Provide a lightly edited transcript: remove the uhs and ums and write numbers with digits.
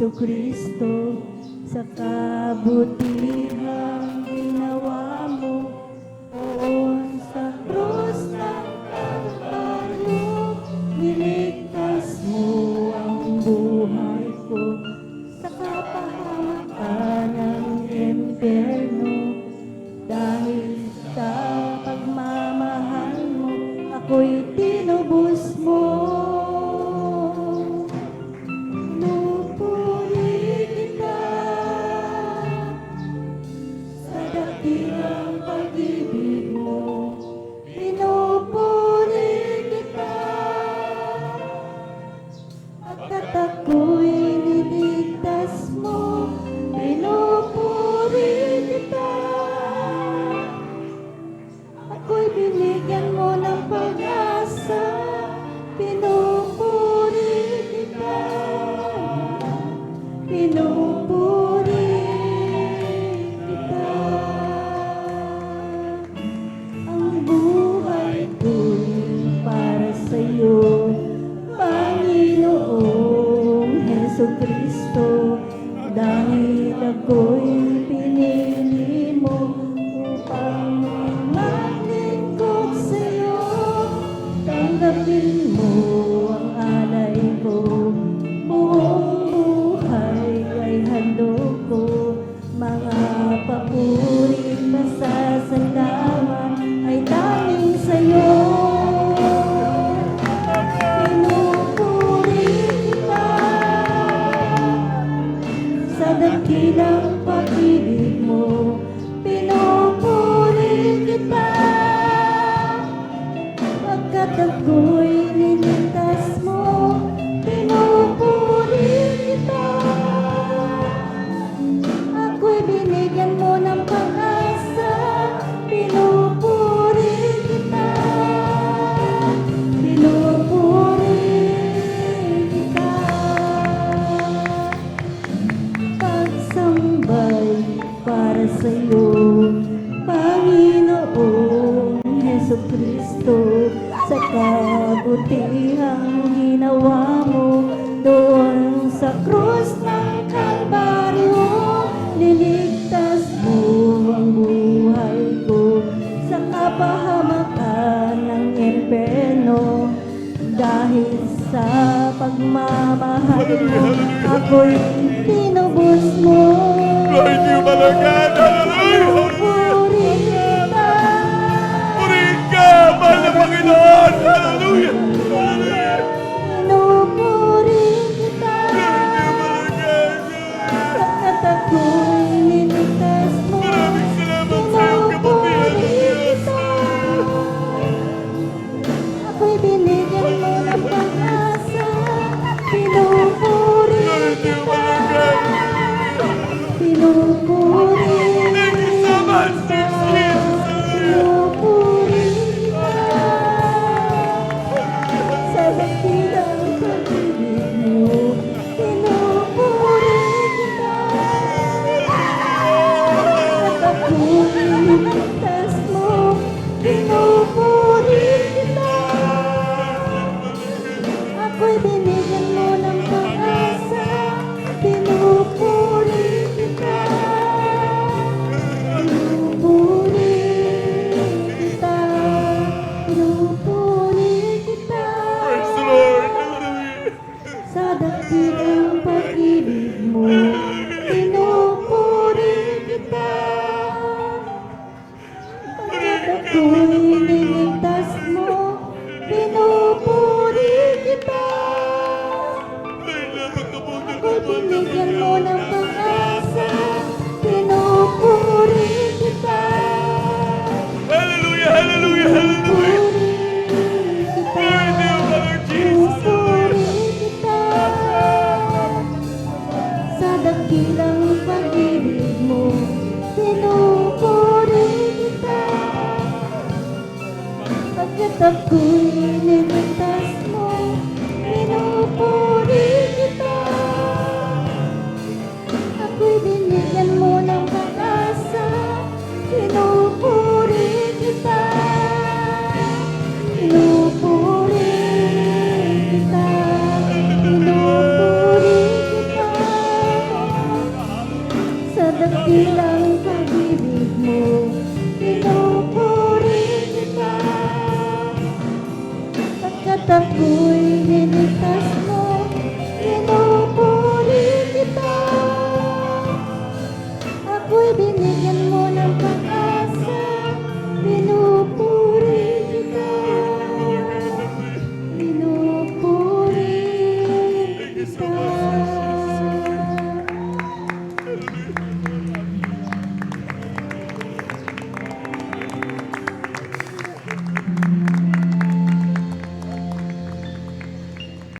Jesucristo, sa kabutihang ginawa mo doon sa krus ng Kalbaryo. Niligtas mo ang buhay ko sa kapahamakan ng impyerno. Dahil sa pagmamahal mo, ako'y tinubos mo. Pinupuri kita sa dakilang pag-ibig mo. Pinupuri kita pagkat ako'y niligtas mo. Pinupuri kita, ako'y binigyan mo ng pag-asa. Pinupuri kita, pinupuri kita. Ang buhay ko'y para sa'yo, Panginoong Jesucristo. Dahil ako'y pinili mo upang maglingkod sa'yo. Tanggapin mo ang alay ko, buong buhay ay handog ko. Mga papuri, pasasalamat ay tanging sa'yo. Pinupuri kita sa dakilang pag-ibig mo. Pinupuri kita pagkat ako'y niligtas mo. Pinupuri kita, ako'y binigyan mo ng pag-asa. Pinupuri kita, pinupuri kita. Pagsambay para sa'yo, Panginoong Jesucristo, sa kabutihang ginawa mo doon sa krus ng Kalbaryo. Niligtas mo ang buhay ko sa kapahamakan ng impyerno. Dahil sa pagmamahal mo, ako'y tinubos mo. Glory to you, Mother God. Hallelujah. Pinupuri kita. Purihin ka, mahal na Panginoon. Hallelujah. Hallelujah. Pinupuri kita Glory to you, Mother God. pagkat ako'y niligtas mo. Maraming salamat sa iyong kabutihan, Diyos. Ako'y binigyan mo ng pag-asa. Pinupuri Glory to you, kita, Mother God. pinupuri Thank you so much, dear Jesus. pinupuri kita sa dakilang pag-ibig mo. Pinupuri kita at ako'y niligtas mo. Pinupuri kita, ako'y binigyan mo ng pag-asa. Pinupuri kita, pinupuri kita, pinupuri kita Praise the Lord. Hallelujah. sa dakilang pag-ibig mo. Pinupuri kita pagkat ako'y niligtas mo. Pinupuri kita, Kailangan ka po ng ako'y binigyan mo ng pag-asa. Pinupuri kita, Hallelujah, hallelujah, hallelujah. pinupuri kita, Glory to you, Mother Jesus. pinupuri kita sa dakilang pag-ibig mo. Pinupuri kita pagkat ako'y niligtas mo. Pinupuri kita, ako'y binigyan mo ng pag-asa. Pinupuri kita, pinupuri kita, pinupuri kita dakilang pag-ibig mo, pinupuri kita. Pagkat ako'y niligtas mo, pinupuri kita. Ako'y binigyan mo ng pag